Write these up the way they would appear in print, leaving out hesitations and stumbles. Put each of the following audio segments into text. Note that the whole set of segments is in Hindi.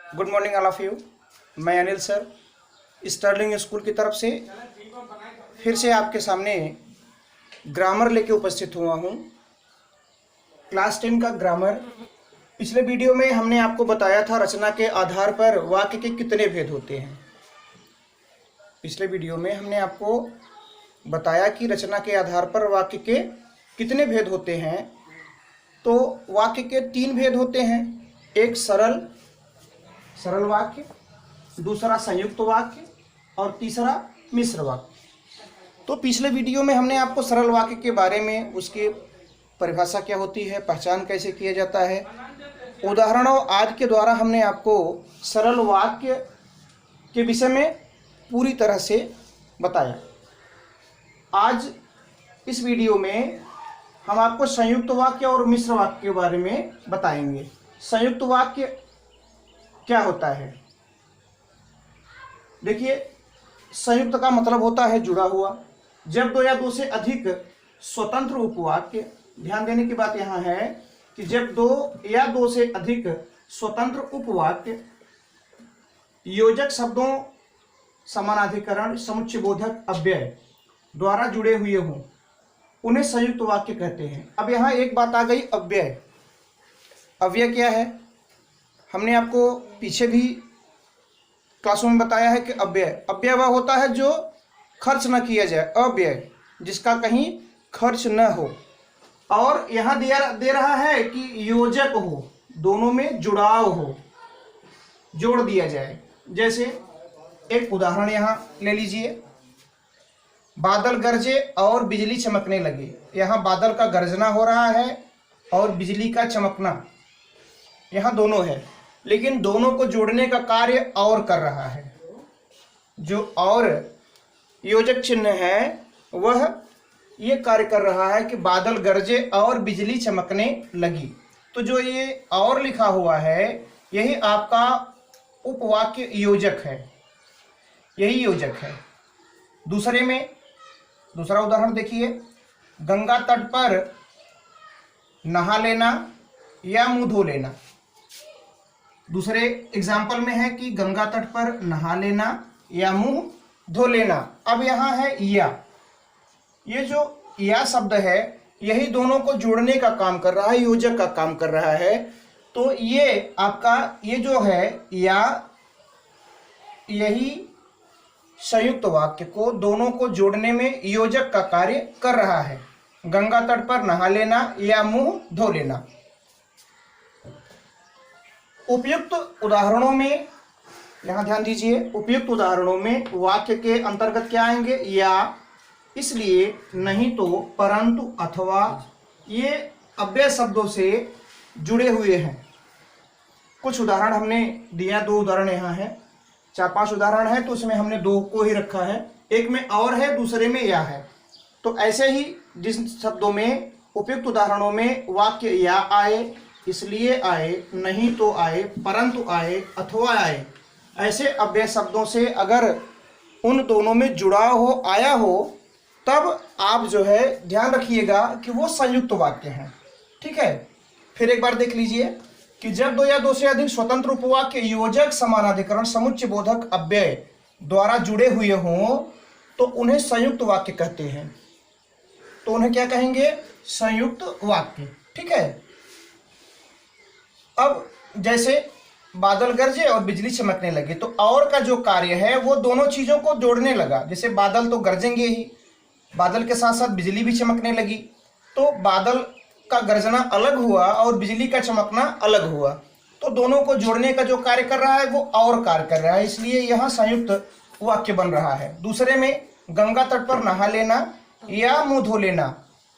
Good morning all of you. मैं अनिल सर स्टर्लिंग स्कूल की तरफ से फिर से आपके सामने ग्रामर लेके उपस्थित हुआ हूँ। क्लास 10 का ग्रामर। पिछले वीडियो में हमने आपको बताया था रचना के आधार पर वाक्य के कितने भेद होते हैं। पिछले वीडियो में हमने आपको बताया कि रचना के आधार पर वाक्य के कितने भेद होते हैं। तो वाक्य के 3 भेद होते हैं। एक सरल वाक्य, दूसरा संयुक्त वाक्य और तीसरा मिश्र वाक्य। तो पिछले वीडियो में हमने आपको सरल वाक्य के बारे में, उसकी परिभाषा क्या होती है, पहचान कैसे किया जाता है, उदाहरणों आदि के द्वारा हमने आपको सरल वाक्य के विषय में पूरी तरह से बताया। आज इस वीडियो में हम आपको संयुक्त वाक्य और मिश्र वाक्य के बारे में बताएंगे। संयुक्त वाक्य क्या होता है? देखिए, संयुक्त का मतलब होता है जुड़ा हुआ। जब दो या दो से अधिक स्वतंत्र उपवाक्य, ध्यान देने की बात यहाँ है कि जब दो या दो से अधिक स्वतंत्र उपवाक्य योजक शब्दों, समानाधिकरण, समुच्चयबोधक, अव्यय द्वारा जुड़े हुए हों, उन्हें संयुक्त वाक्य कहते हैं। अब यहाँ एक बात आ गई, अव्यय। अव्यय क्या है? हमने आपको पीछे भी क्लासों में बताया है कि अव्यय वह होता है जो खर्च न किया जाए, अव्यय जिसका कहीं खर्च न हो। और यहाँ दे रहा है कि योजक हो, दोनों में जुड़ाव हो, जोड़ दिया जाए। जैसे एक उदाहरण यहाँ ले लीजिए, बादल गरजे और बिजली चमकने लगी। यहाँ बादल का गरजना हो रहा है और बिजली का चमकना, यहाँ दोनों है, लेकिन दोनों को जोड़ने का कार्य और कर रहा है। जो और योजक चिन्ह है वह ये कार्य कर रहा है कि बादल गरजे और बिजली चमकने लगी। तो जो ये और लिखा हुआ है यही आपका उपवाक्य योजक है, यही योजक है। दूसरा उदाहरण देखिए, गंगा तट पर नहा लेना या मुंह धो लेना। दूसरे एग्जाम्पल में है कि गंगा तट पर नहा लेना या मुंह धो लेना। अब यहाँ है या, ये जो या शब्द है यही दोनों को जोड़ने का काम कर रहा है, योजक का काम कर रहा है। तो ये आपका ये जो है या, यही संयुक्त वाक्य को, दोनों को जोड़ने में योजक का कार्य कर रहा है। गंगा तट पर नहा लेना या मुंह धो लेना। उपयुक्त उदाहरणों में, यहाँ ध्यान दीजिए, उपयुक्त उदाहरणों में वाक्य के अंतर्गत क्या आएंगे? या, इसलिए, नहीं तो, परंतु, अथवा, ये अव्यय शब्दों से जुड़े हुए हैं। कुछ उदाहरण हमने दिया, 2 उदाहरण यहाँ है, 4-5 उदाहरण है, तो उसमें हमने 2 को ही रखा है। एक में और है, दूसरे में या है। तो ऐसे ही जिस शब्दों में उपयुक्त उदाहरणों में वाक्य या आए, इसलिए आए, नहीं तो आए, परंतु आए, अथवा आए, ऐसे अव्यय शब्दों से अगर उन दोनों में जुड़ाव हो, आया हो, तब आप जो है ध्यान रखिएगा कि वो संयुक्त वाक्य हैं। ठीक है, फिर एक बार देख लीजिए कि जब दो या दो से अधिक स्वतंत्र उपवाक्य योजक, समानाधिकरण, समुच्चयबोधक, अव्यय द्वारा जुड़े हुए हों तो उन्हें संयुक्त वाक्य कहते हैं। तो उन्हें क्या कहेंगे? संयुक्त वाक्य। ठीक है। अब जैसे बादल गरजे और बिजली चमकने लगे, तो और का जो कार्य है वो दोनों चीजों को जोड़ने लगा। जैसे बादल तो गरजेंगे ही, बादल के साथ साथ बिजली भी चमकने लगी, तो बादल का गरजना अलग हुआ और बिजली का चमकना अलग हुआ। तो दोनों को जोड़ने का जो कार्य कर रहा है वो और कार्य कर रहा है, इसलिए यहाँ संयुक्त वाक्य बन रहा है। दूसरे में गंगा तट पर नहा लेना या मुंह धो लेना।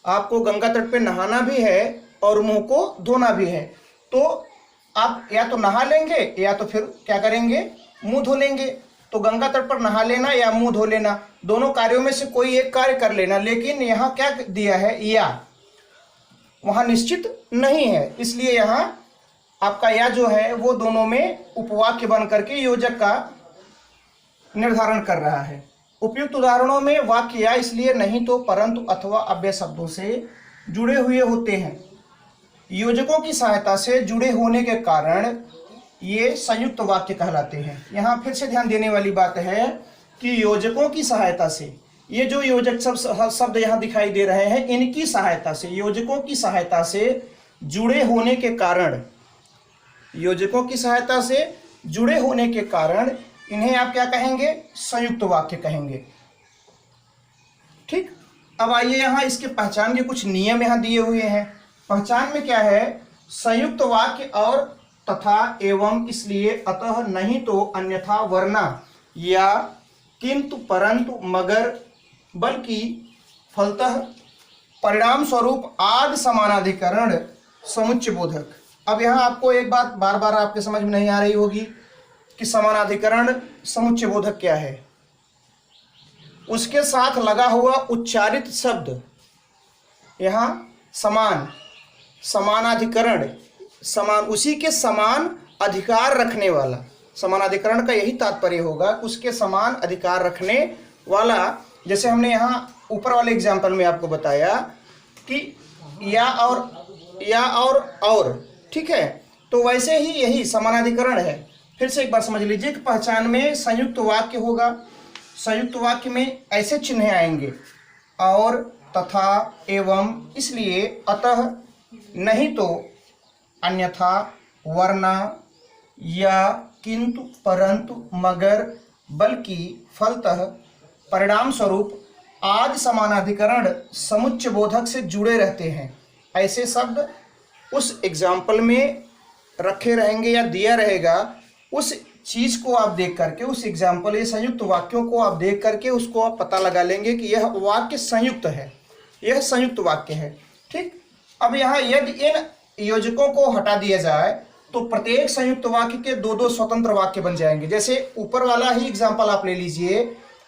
आपको गंगा तट पर नहाना भी है और मुंह को धोना भी है, तो आप या तो नहा लेंगे या तो फिर क्या करेंगे? मुंह धो लेंगे। तो गंगा तट पर नहा लेना या मुंह धो लेना, दोनों कार्यों में से कोई एक कार्य कर लेना। लेकिन यहाँ क्या दिया है? या, वहां निश्चित नहीं है, इसलिए यहाँ आपका या जो है वो दोनों में उपवाक्य बन करके योजक का निर्धारण कर रहा है। उपयुक्त उदाहरणों में वाक्य या, इसलिए, नहीं तो, परंतु, अथवा अव्यय शब्दों से जुड़े हुए होते हैं। योजकों की सहायता से जुड़े होने के कारण ये संयुक्त वाक्य कहलाते हैं। यहाँ फिर से ध्यान देने वाली बात है कि योजकों की सहायता से, ये जो योजक शब्द यहाँ दिखाई दे रहे हैं, इनकी सहायता से, योजकों की सहायता से जुड़े होने के कारण, योजकों की सहायता से जुड़े होने के कारण इन्हें आप क्या कहेंगे? संयुक्त वाक्य कहेंगे। ठीक, अब आइए यहाँ इसके पहचान के कुछ नियम यहाँ दिए हुए हैं। पहचान में क्या है? संयुक्त वाक्य और तथा, एवं, इसलिए, अतः, नहीं तो, अन्यथा, वरना, या, किंतु, परंतु, मगर, बल्कि, फलतः, परिणाम स्वरूप, आदि समानाधिकरण समुच्चय बोधक। अब यहाँ आपको एक बात बार बार आपके समझ में नहीं आ रही होगी कि समानाधिकरण समुच्चय बोधक क्या है। उसके साथ लगा हुआ उच्चारित शब्द यहाँ समान, समानाधिकरण, समान, उसी के समान अधिकार रखने वाला, समानाधिकरण का यही तात्पर्य होगा, उसके समान अधिकार रखने वाला। जैसे हमने यहाँ ऊपर वाले एग्जाम्पल में आपको बताया कि या और, ठीक है, तो वैसे ही यही समानाधिकरण है। फिर से एक बार समझ लीजिए कि पहचान में संयुक्त वाक्य होगा, संयुक्त वाक्य में ऐसे चिन्ह आएंगे, और, तथा, एवं, इसलिए, अतः, नहीं तो, अन्यथा, वरना, या, किंतु, परंतु, मगर, बल्कि, फलतः, परिणाम स्वरूप, आदि समानाधिकरण समुच्चय बोधक से जुड़े रहते हैं। ऐसे शब्द उस एग्जाम्पल में रखे रहेंगे या दिया रहेगा, उस चीज को आप देख करके, उस एग्जाम्पल या संयुक्त वाक्यों को आप देख करके उसको आप पता लगा लेंगे कि यह वाक्य संयुक्त है, यह संयुक्त वाक्य है। ठीक, अब यहाँ यदि इन योजकों को हटा दिया जाए तो प्रत्येक संयुक्त वाक्य के दो दो स्वतंत्र वाक्य बन जाएंगे। जैसे ऊपर वाला ही एग्जाम्पल आप ले लीजिए,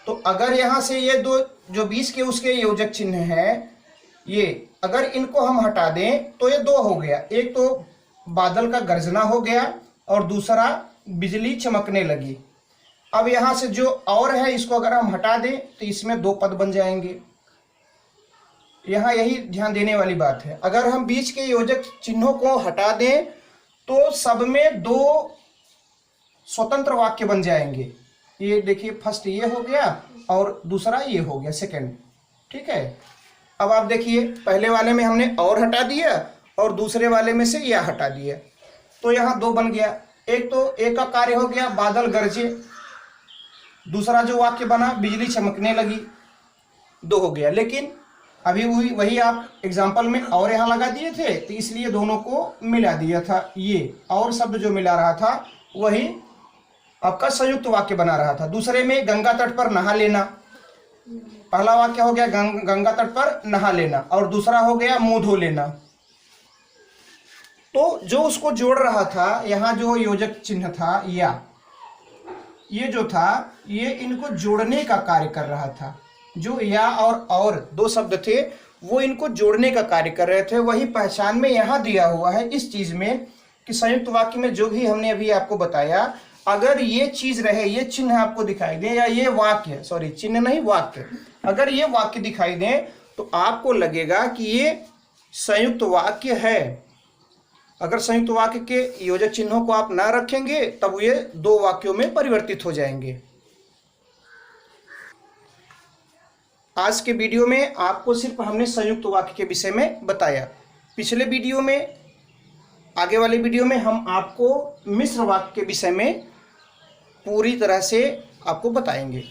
तो अगर यहाँ से ये दो जो 20 के उसके योजक चिन्ह हैं, ये अगर इनको हम हटा दें तो ये दो हो गया, एक तो बादल का गर्जना हो गया और दूसरा बिजली चमकने लगी। अब यहाँ से जो और है इसको अगर हम हटा दें तो इसमें दो पद बन जाएंगे। यहाँ यही ध्यान देने वाली बात है, अगर हम बीच के योजक चिन्हों को हटा दें तो सब में दो स्वतंत्र वाक्य बन जाएंगे। ये देखिए, फर्स्ट ये हो गया और दूसरा ये हो गया, सेकंड। ठीक है, अब आप देखिए, पहले वाले में हमने और हटा दिया और दूसरे वाले में से यह हटा दिया, तो यहाँ दो बन गया। एक तो एक का कार्य हो गया बादल गरजे, दूसरा जो वाक्य बना बिजली चमकने लगी, दो हो गया। लेकिन अभी वही आप एग्जाम्पल में और यहाँ लगा दिए थे, तो इसलिए दोनों को मिला दिया था। ये और शब्द जो मिला रहा था वही आपका संयुक्त वाक्य बना रहा था। दूसरे में गंगा तट पर नहा लेना, पहला वाक्य हो गया गंगा तट पर नहा लेना और दूसरा हो गया मुंह धो लेना। तो जो उसको जोड़ रहा था, यहाँ जो योजक चिन्ह था या, ये जो था ये इनको जोड़ने का कार्य कर रहा था। जो या और दो शब्द थे वो इनको जोड़ने का कार्य कर रहे थे। वही पहचान में यहाँ दिया हुआ है इस चीज में कि संयुक्त वाक्य में जो भी हमने अभी आपको बताया, अगर ये चीज रहे, ये चिन्ह आपको दिखाई दे, या ये वाक्य, सॉरी चिन्ह नहीं वाक्य, अगर ये वाक्य दिखाई दे तो आपको लगेगा कि ये संयुक्त वाक्य है। अगर संयुक्त वाक्य के योजक चिन्हों को आप ना रखेंगे तब ये दो वाक्यों में परिवर्तित हो जाएंगे। आज के वीडियो में आपको सिर्फ हमने संयुक्त वाक्य के विषय में बताया। पिछले वीडियो में, आगे वाले वीडियो में हम आपको मिश्र वाक्य के विषय में पूरी तरह से आपको बताएंगे।